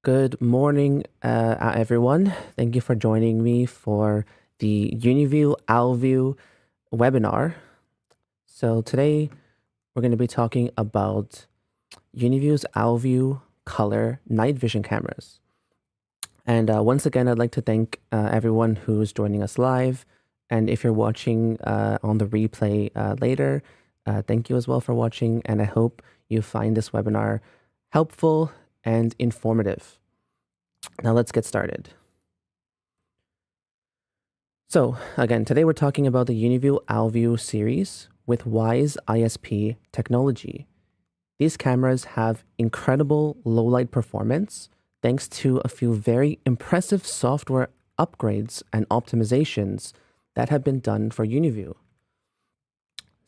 Good morning, everyone. Thank you for joining me for the Uniview OwlView webinar. So today we're going to be talking about Uniview's OwlView color night vision cameras. And once again, I'd like to thank everyone who's joining us live. And if you're watching on the replay later, thank you as well for watching. And I hope you find this webinar helpful and informative. Now let's get started. So again, today we're talking about the Uniview OwlView series with Wise-ISP technology. These cameras have incredible low light performance thanks to a few very impressive software upgrades and optimizations that have been done for Uniview.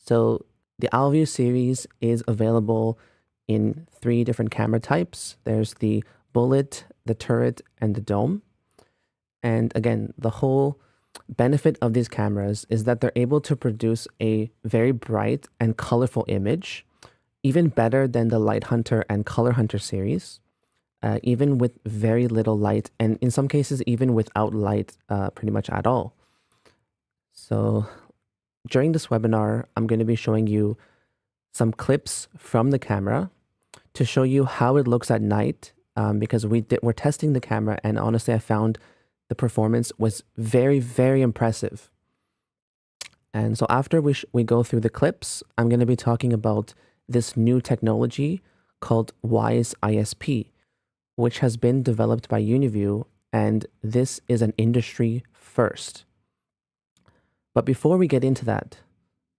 So the OwlView series is available in 3 different camera types. There's the bullet, the turret, and the dome. And again, the whole benefit of these cameras is that they're able to produce a very bright and colorful image, even better than the LightHunter and ColorHunter series, even with very little light, and in some cases, even without light pretty much at all. So during this webinar, I'm going to be showing you some clips from the camera to show you how it looks at night, because we're testing the camera, and honestly, I found the performance was very, very impressive. And so after we go through the clips, I'm going to be talking about this new technology called Wise-ISP, which has been developed by Uniview, and this is an industry first. But before we get into that,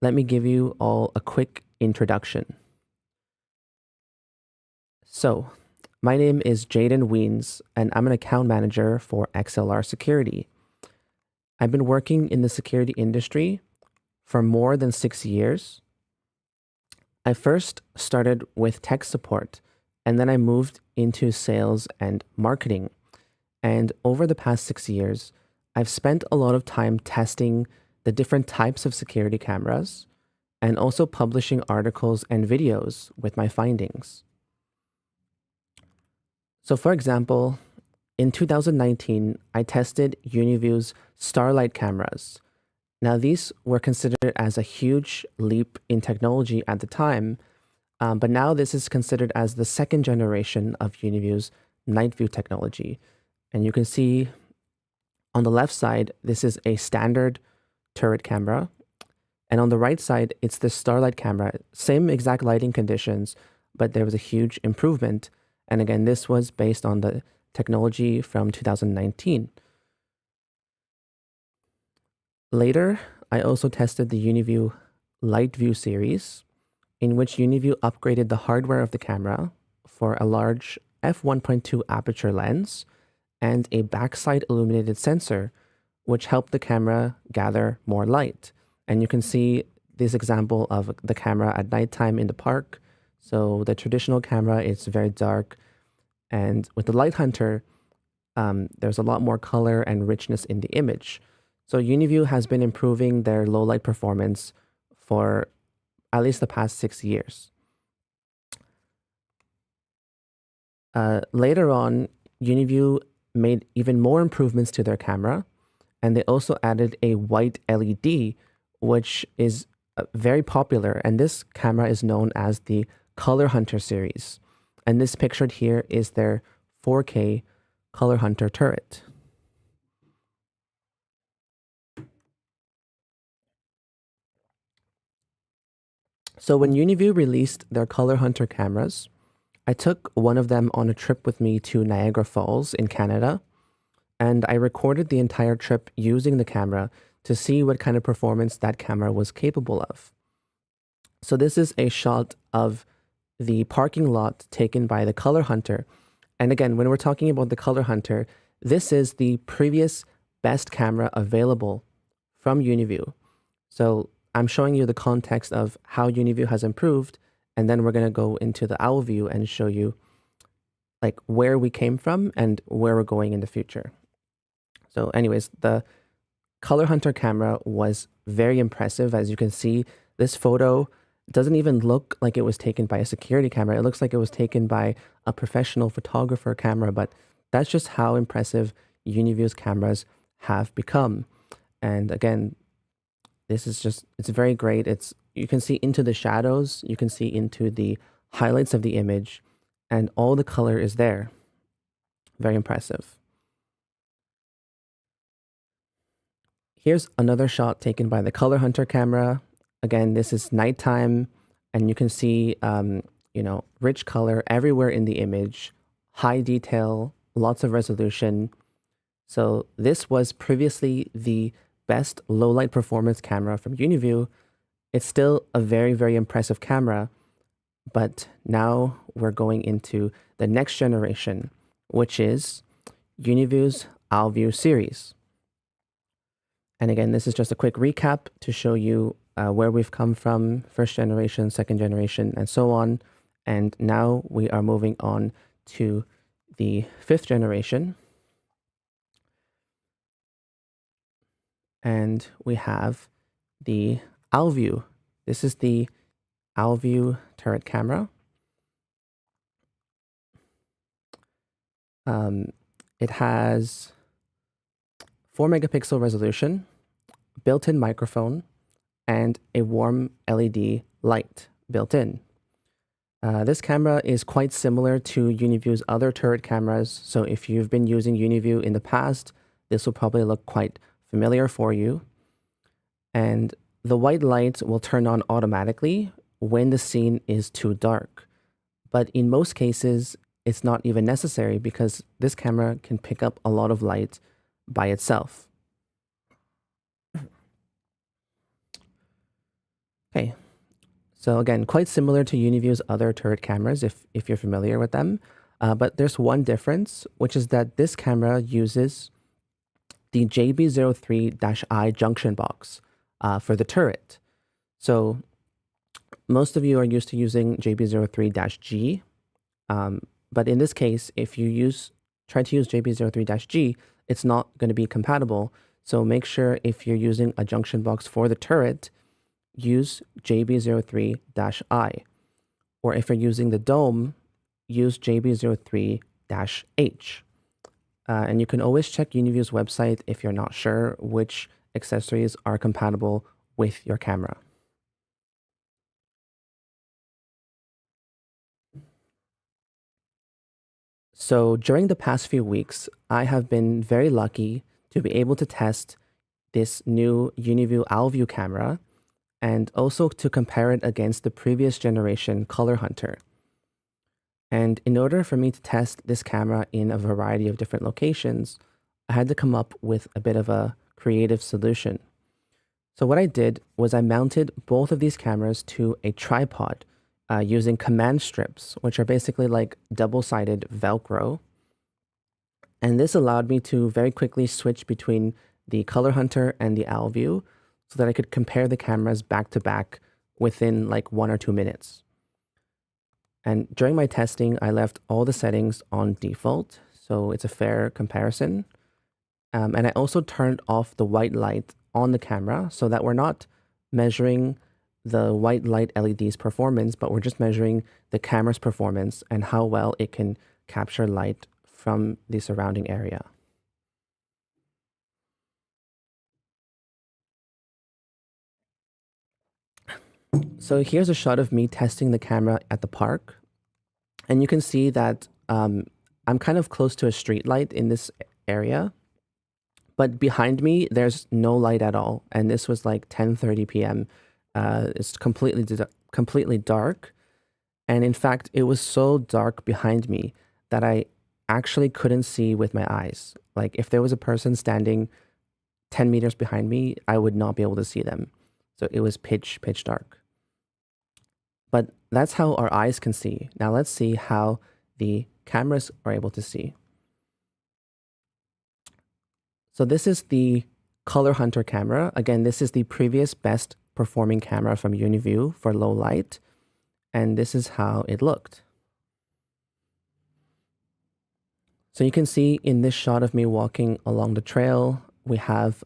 let me give you all a quick introduction. So, my name is Jaden Weens, and I'm an account manager for XLR Security. I've been working in the security industry for more than 6 years. I first started with tech support, and then I moved into sales and marketing. And over the past 6 years, I've spent a lot of time testing the different types of security cameras and also publishing articles and videos with my findings. So for example, in 2019, I tested Uniview's Starlight cameras. Now these were considered as a huge leap in technology at the time, but now this is considered as the second generation of Uniview's Nightview technology. And you can see on the left side, this is a standard turret camera. And on the right side, it's the Starlight camera, same exact lighting conditions, but there was a huge improvement. And again, this was based on the technology from 2019. Later, I also tested the Uniview Nightview series, in which Uniview upgraded the hardware of the camera for a large f1.2 aperture lens and a backside illuminated sensor, which helped the camera gather more light. And you can see this example of the camera at nighttime in the park. So the traditional camera is very dark, and with the LightHunter, there's a lot more color and richness in the image. So Uniview has been improving their low light performance for at least the past 6 years. Later on, Uniview made even more improvements to their camera, and they also added a white LED, which is very popular, and this camera is known as the ColorHunter series. And this pictured here is their 4K ColorHunter turret. So when Uniview released their ColorHunter cameras, I took one of them on a trip with me to Niagara Falls in Canada, and I recorded the entire trip using the camera to see what kind of performance that camera was capable of. So this is a shot of the parking lot taken by the ColorHunter. And again, when we're talking about the ColorHunter, this is the previous best camera available from Uniview. So I'm showing you the context of how Uniview has improved, and then we're going to go into the OwlView and show you like where we came from and where we're going in the future. So anyways, the ColorHunter camera was very impressive. As you can see, this photo It doesn't even look like it was taken by a security camera. It looks like it was taken by a professional photographer camera, but that's just how impressive Uniview's cameras have become. And again, this is just, it's very great. You can see into the shadows, you can see into the highlights of the image, and all the color is there. Very impressive. Here's another shot taken by the ColorHunter camera. Again, this is nighttime, and you can see, rich color everywhere in the image, high detail, lots of resolution. So this was previously the best low light performance camera from Uniview. It's still a very, very impressive camera, but now we're going into the next generation, which is Uniview's OwlView series. And again, this is just a quick recap to show you where we've come from, first generation, second generation, and so on. And now we are moving on to the fifth generation. And we have the OwlView. This is the OwlView turret camera. It has 4 megapixel resolution, built-in microphone, and a warm LED light built in. This camera is quite similar to Uniview's other turret cameras, so if you've been using Uniview in the past, this will probably look quite familiar for you. And the white light will turn on automatically when the scene is too dark. But in most cases, it's not even necessary because this camera can pick up a lot of light by itself. Okay, so again, quite similar to Uniview's other turret cameras if you're familiar with them. But there's one difference, which is that this camera uses the JB03-I junction box for the turret. So most of you are used to using JB03-G, but in this case, if you try to use JB03-G, it's not going to be compatible. So make sure if you're using a junction box for the turret, use JB03-I. Or if you're using the dome, use JB03-H. And you can always check Uniview's website if you're not sure which accessories are compatible with your camera. So during the past few weeks, I have been very lucky to be able to test this new Uniview OwlView camera and also to compare it against the previous generation ColorHunter. And in order for me to test this camera in a variety of different locations, I had to come up with a bit of a creative solution. So what I did was I mounted both of these cameras to a tripod using command strips, which are basically like double-sided Velcro. And this allowed me to very quickly switch between the ColorHunter and the OwlView so that I could compare the cameras back to back within like 1 or 2 minutes. And during my testing, I left all the settings on default, so it's a fair comparison. And I also turned off the white light on the camera so that we're not measuring the white light LED's performance, but we're just measuring the camera's performance and how well it can capture light from the surrounding area. So here's a shot of me testing the camera at the park. And you can see that I'm kind of close to a street light in this area. But behind me, there's no light at all. And this was like 10:30 p.m. It's completely dark. And in fact, it was so dark behind me that I actually couldn't see with my eyes. Like if there was a person standing 10 meters behind me, I would not be able to see them. So it was pitch dark. But that's how our eyes can see. Now let's see how the cameras are able to see. So this is the ColorHunter camera. Again, this is the previous best performing camera from Uniview for low light. And this is how it looked. So you can see in this shot of me walking along the trail, we have,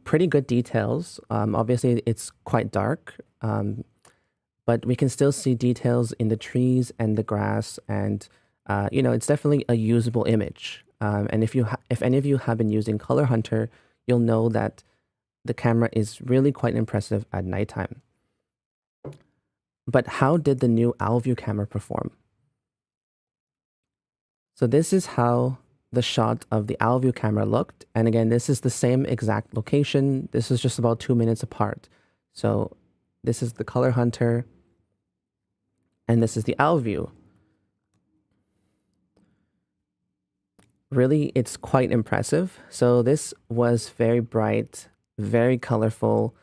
pretty good details. Obviously, it's quite dark. but we can still see details in the trees and the grass, and it's definitely a usable image. And if any of you have been using ColorHunter, you'll know that the camera is really quite impressive at nighttime. But how did the new OwlView camera perform? So this is how the shot of the OwlView camera looked. And again, this is the same exact location. This is just about 2 minutes apart. So this is the ColorHunter, and this is the OwlView. Really, it's quite impressive. So this was very bright, very colorful,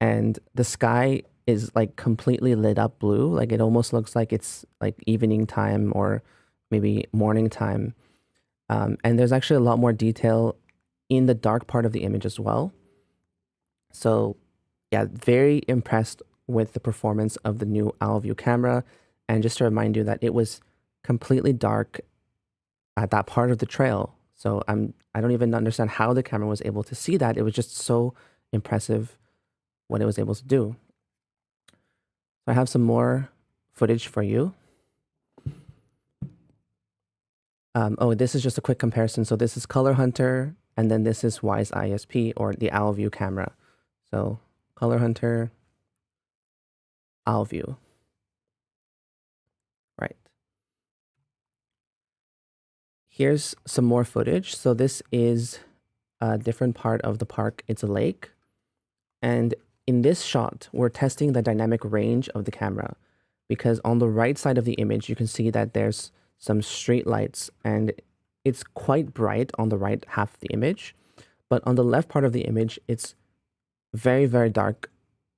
and the sky is like completely lit up blue. Like it almost looks like it's like evening time or maybe morning time. And there's actually a lot more detail in the dark part of the image as well. So yeah, very impressed with the performance of the new OwlView camera. And just to remind you that it was completely dark at that part of the trail. So I don't even understand how the camera was able to see that. It was just so impressive what it was able to do. So I have some more footage for you. Oh, this is just a quick comparison. So this is ColorHunter, and then this is Wise-ISP, or the OwlView camera. So ColorHunter, OwlView. Right. Here's some more footage. So this is a different part of the park. It's a lake. And in this shot, we're testing the dynamic range of the camera, because on the right side of the image, you can see that there's some street lights, and it's quite bright on the right half of the image. But on the left part of the image, it's very, very dark,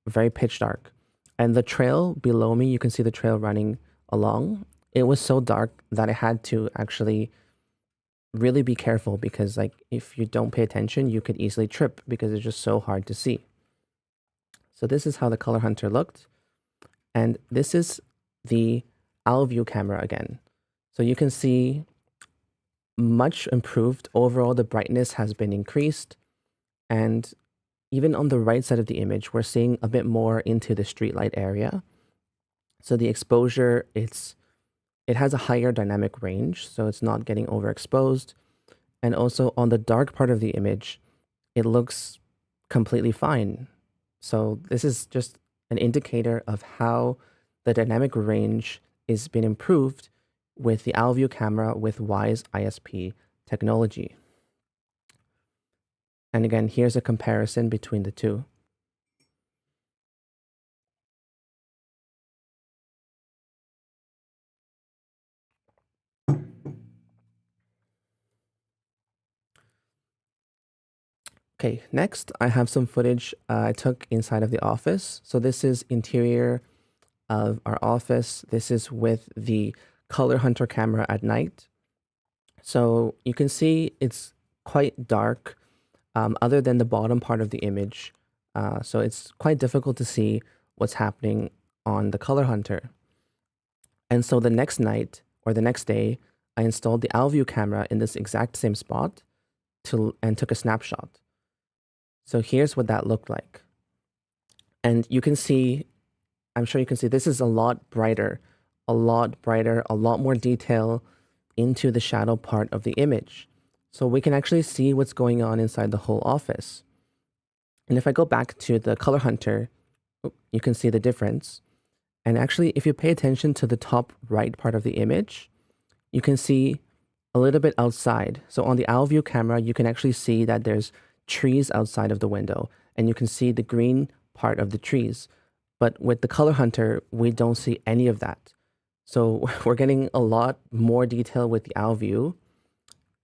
very pitch dark. And the trail below me, you can see the trail running along. It was so dark that I had to actually really be careful, because like if you don't pay attention, you could easily trip because it's just so hard to see. So this is how the ColorHunter looked. And this is the OwlView camera again. So you can see much improved. Overall, the brightness has been increased. And even on the right side of the image, we're seeing a bit more into the streetlight area. So the exposure, it has a higher dynamic range, so it's not getting overexposed. And also on the dark part of the image, it looks completely fine. So this is just an indicator of how the dynamic range is being improved with the OwlView camera with Wise-ISP technology. And again, here's a comparison between the two. Okay, next I have some footage I took inside of the office. So this is interior of our office. This is with the ColorHunter camera at night. So you can see it's quite dark, other than the bottom part of the image. So it's quite difficult to see what's happening on the ColorHunter. And so the next night or the next day, I installed the OwlView camera in this exact same spot and took a snapshot. So here's what that looked like. And you can see, I'm sure you can see, this is a lot brighter, a lot more detail into the shadow part of the image. So we can actually see what's going on inside the whole office. And if I go back to the ColorHunter, you can see the difference. And actually, if you pay attention to the top right part of the image, you can see a little bit outside. So on the OwlView camera, you can actually see that there's trees outside of the window, and you can see the green part of the trees. But with the ColorHunter, we don't see any of that. So we're getting a lot more detail with the OwlView,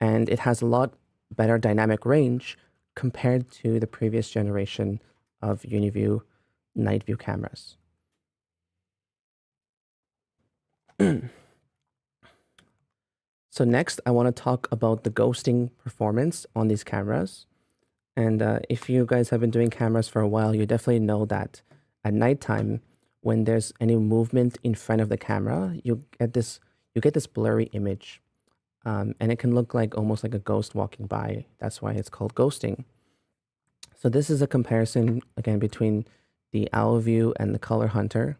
and it has a lot better dynamic range compared to the previous generation of Uniview Nightview cameras. So next, I want to talk about the ghosting performance on these cameras. And if you guys have been doing cameras for a while, you definitely know that at nighttime, when there's any movement in front of the camera, you get this blurry image. And it can look like almost like a ghost walking by. That's why it's called ghosting. So this is a comparison, again, between the OwlView and the ColorHunter.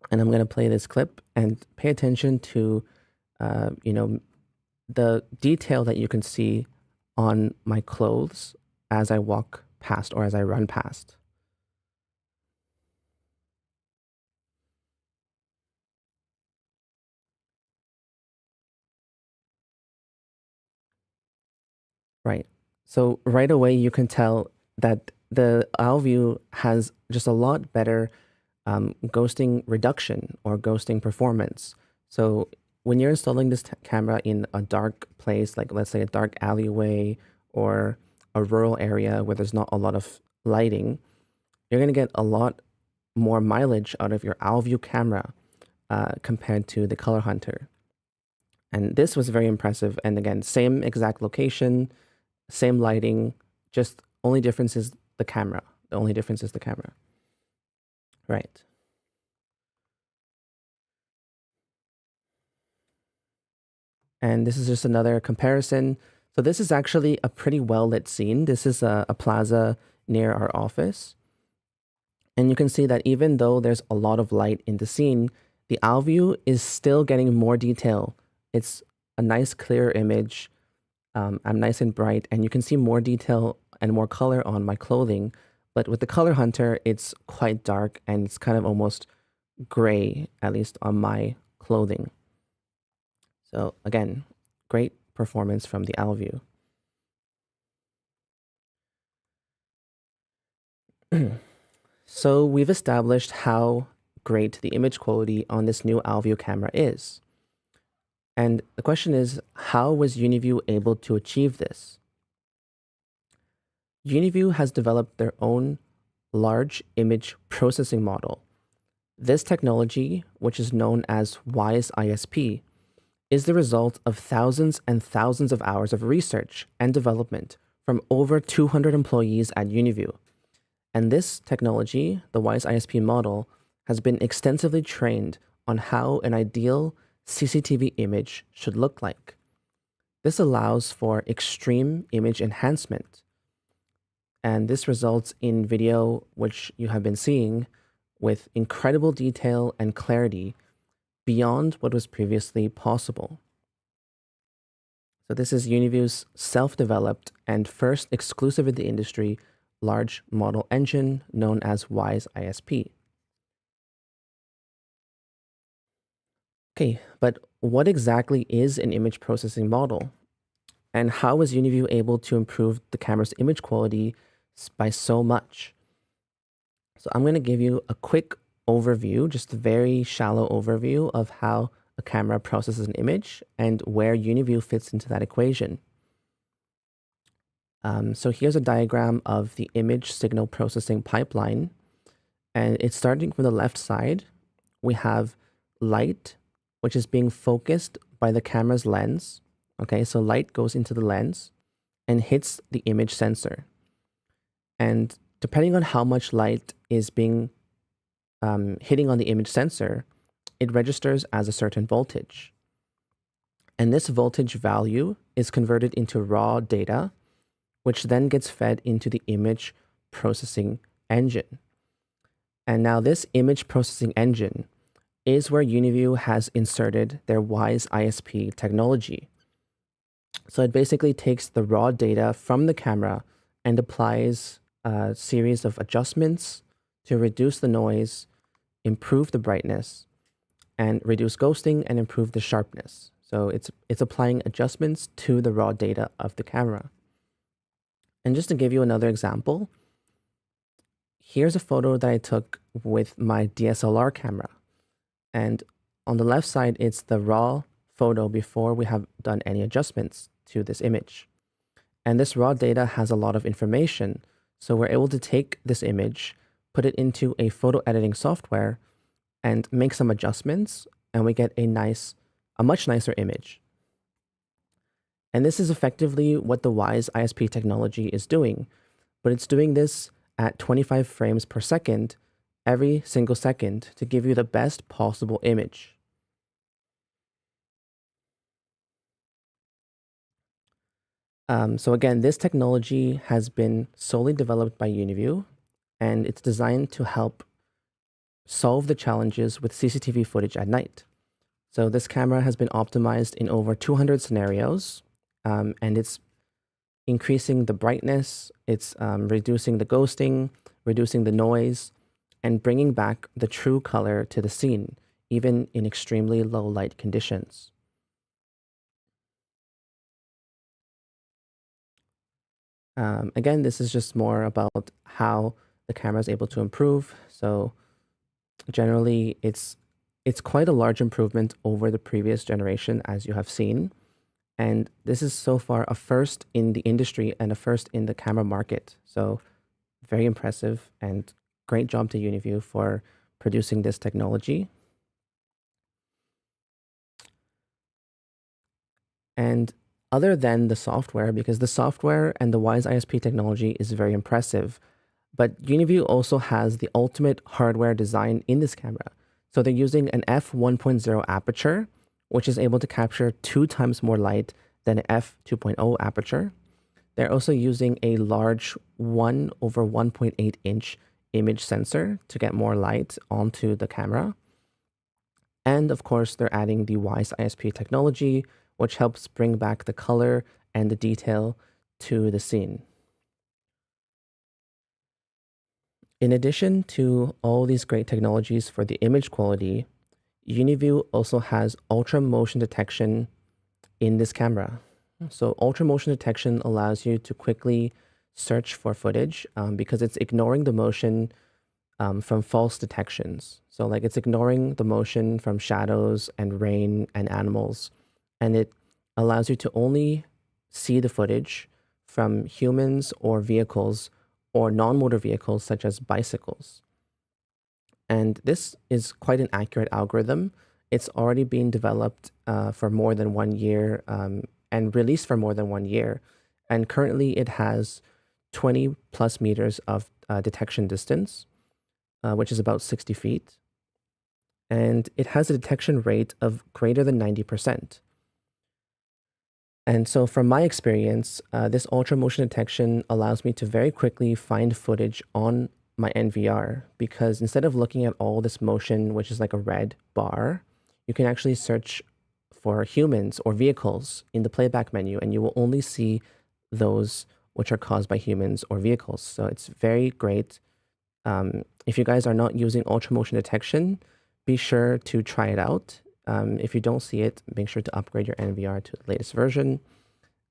And I'm going to play this clip and pay attention to, the detail that you can see on my clothes as I walk past or as I run past. Right. So right away, you can tell that the OwlView has just a lot better ghosting reduction or ghosting performance. So when you're installing this camera in a dark place, like let's say a dark alleyway or a rural area where there's not a lot of lighting, you're going to get a lot more mileage out of your OwlView camera compared to the ColorHunter. And this was very impressive. And again, same exact location, same lighting, just only difference is the camera. The only difference is the camera. Right. And this is just another comparison. So this is actually a pretty well-lit scene. This is a plaza near our office. And you can see that even though there's a lot of light in the scene, the OwlView is still getting more detail. It's a nice clear image. I'm nice and bright, and you can see more detail and more color on my clothing. But with the ColorHunter, it's quite dark and it's kind of almost gray, at least on my clothing. So again, great performance from the OwlView. So we've established how great the image quality on this new OwlView camera is. And the question is, how was Uniview able to achieve this? Uniview has developed their own large image processing model. This technology, which is known as Wise-ISP, is the result of thousands and thousands of hours of research and development from over 200 employees at Uniview. And this technology, the Wise-ISP model, has been extensively trained on how an ideal CCTV image should look like. This allows for extreme image enhancement. And this results in video which you have been seeing with incredible detail and clarity beyond what was previously possible. So this is Uniview's self-developed and first exclusive in the industry large model engine known as Wise-ISP. Okay, but what exactly is an image processing model? And how is Uniview able to improve the camera's image quality by so much? So I'm going to give you a quick overview, just a very shallow overview of how a camera processes an image and where Uniview fits into that equation. So here's a diagram of the image signal processing pipeline. And it's starting from the left side. We have light, which is being focused by the camera's lens. Okay, so light goes into the lens and hits the image sensor. And depending on how much light is being hitting on the image sensor, it registers as a certain voltage. And this voltage value is converted into raw data, which then gets fed into the image processing engine. And now this image processing engine is where Uniview has inserted their Wise-ISP technology. So it basically takes the raw data from the camera and applies a series of adjustments to reduce the noise, improve the brightness, and reduce ghosting and improve the sharpness. So it's applying adjustments to the raw data of the camera. And just to give you another example, here's a photo that I took with my DSLR camera. And on the left side, it's the raw photo before we have done any adjustments to this image. And this raw data has a lot of information. So we're able to take this image, put it into a photo editing software, and make some adjustments, and we get a much nicer image. And this is effectively what the Wise-ISP technology is doing, but it's doing this at 25 frames per second every single second to give you the best possible image. So again, this technology has been solely developed by Uniview, and it's designed to help solve the challenges with CCTV footage at night. So this camera has been optimized in over 200 scenarios, and it's increasing the brightness, it's reducing the ghosting, reducing the noise, and bringing back the true color to the scene, even in extremely low light conditions. Again, this is just more about how the camera is able to improve. So generally, it's quite a large improvement over the previous generation, as you have seen. And this is so far a first in the industry and a first in the camera market. So very impressive, and great job to Uniview for producing this technology. And other than the software, because the software and the Wise-ISP technology is very impressive, but Uniview also has the ultimate hardware design in this camera. So they're using an f1.0 aperture, which is able to capture 2 times more light than an f2.0 aperture. They're also using a large 1/1.8 inch image sensor to get more light onto the camera. And of course, they're adding the Wise-ISP technology, which helps bring back the color and the detail to the scene. In addition to all these great technologies for the image quality, Uniview also has ultra motion detection in this camera. So ultra motion detection allows you to quickly search for footage because it's ignoring the motion from false detections. So like it's ignoring the motion from shadows and rain and animals, and it allows you to only see the footage from humans or vehicles or non-motor vehicles such as bicycles. And this is quite an accurate algorithm. It's already been developed for more than 1 year and released for more than 1 year. And currently it has 20 plus meters of detection distance, which is about 60 feet. And it has a detection rate of greater than 90%. And so from my experience, this ultra motion detection allows me to very quickly find footage on my NVR, because instead of looking at all this motion, which is like a red bar, you can actually search for humans or vehicles in the playback menu, and you will only see those which are caused by humans or vehicles. So it's very great. If you guys are not using ultra motion detection, be sure to try it out. If you don't see it, make sure to upgrade your NVR to the latest version.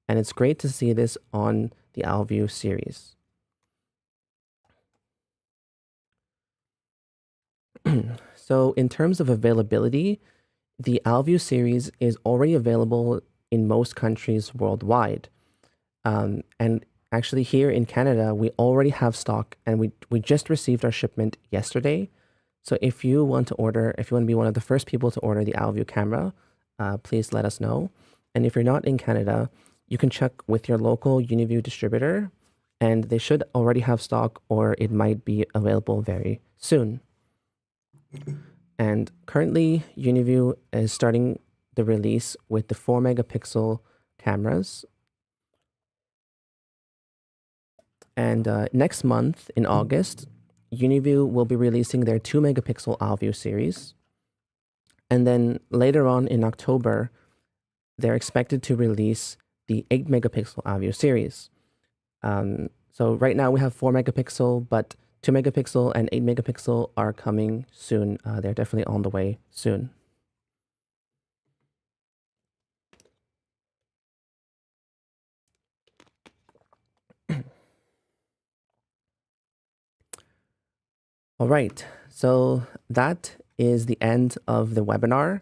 And it's great to see this on the OwlView series. So in terms of availability, the OwlView series is already available in most countries worldwide. And actually here in Canada, we already have stock, and we just received our shipment yesterday. So if you want to order, if you want to be one of the first people to order the OwlView camera, please let us know. And if you're not in Canada, you can check with your local Uniview distributor, and they should already have stock, or it might be available very soon. And currently, Uniview is starting the release with the 4 megapixel cameras. And next month, in August, Uniview will be releasing their 2 megapixel OwlView series. And then later on in October, they're expected to release the 8 megapixel OwlView series. So right now we have 4 megapixel, but 2 megapixel and 8 megapixel are coming soon. They're definitely on the way soon. All right, so that is the end of the webinar.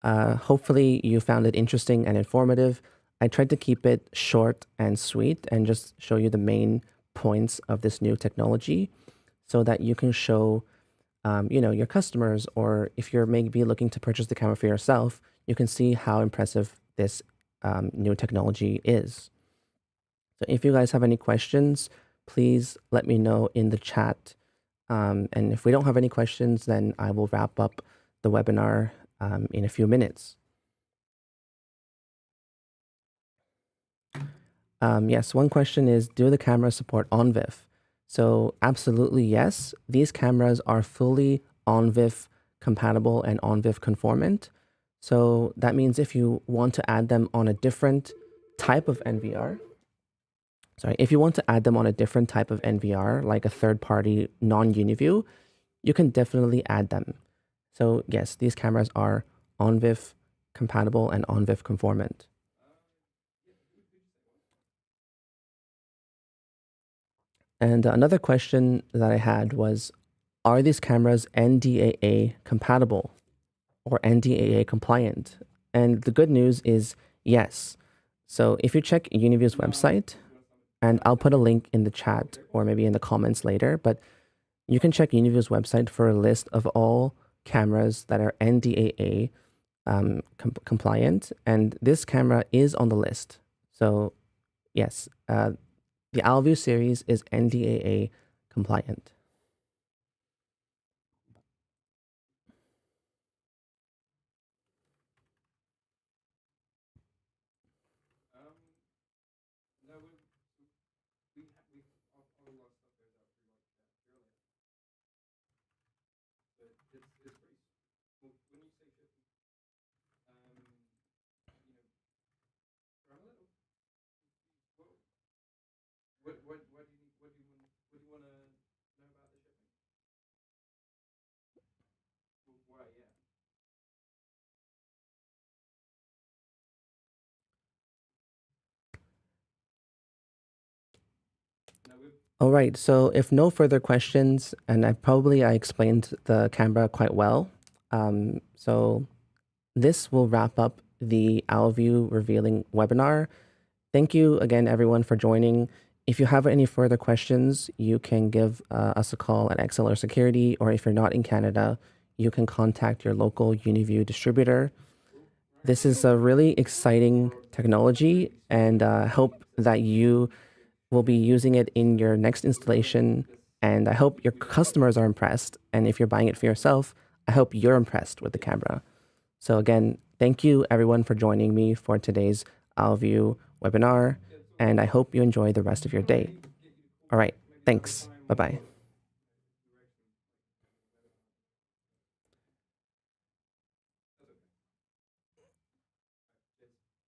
Hopefully you found it interesting and informative. I tried to keep it short and sweet and just show you the main points of this new technology so that you can show your customers, or if you're maybe looking to purchase the camera for yourself, you can see how impressive this new technology is. So if you guys have any questions, please let me know in the chat. And if we don't have any questions, then I will wrap up the webinar in a few minutes. Yes, one question is, do the cameras support OnVIF? So absolutely yes, these cameras are fully OnViv compatible and OnViv conformant. So that means if you want to add them on a different type of NVR, if you want to add them on a different type of NVR, like a third-party non-Uniview, you can definitely add them. So yes, these cameras are OnViv compatible and OnViv conformant. And another question that I had was, are these cameras NDAA compatible or NDAA compliant? And the good news is yes. So if you check Uniview's website, and I'll put a link in the chat or maybe in the comments later, but you can check Uniview's website for a list of all cameras that are NDAA compliant, and this camera is on the list. So yes, the OwlView series is NDAA compliant. All right, so if no further questions, and I explained the camera quite well, so this will wrap up the OwlView revealing webinar. Thank you again, everyone, for joining. If you have any further questions, you can give us a call at XLR Security, or if you're not in Canada, you can contact your local Uniview distributor. This is a really exciting technology, and I hope that you will be using it in your next installation. And I hope your customers are impressed. And if you're buying it for yourself, I hope you're impressed with the camera. So again, thank you everyone for joining me for today's OwlView webinar, and I hope you enjoy the rest of your day. All right, thanks. Bye-bye.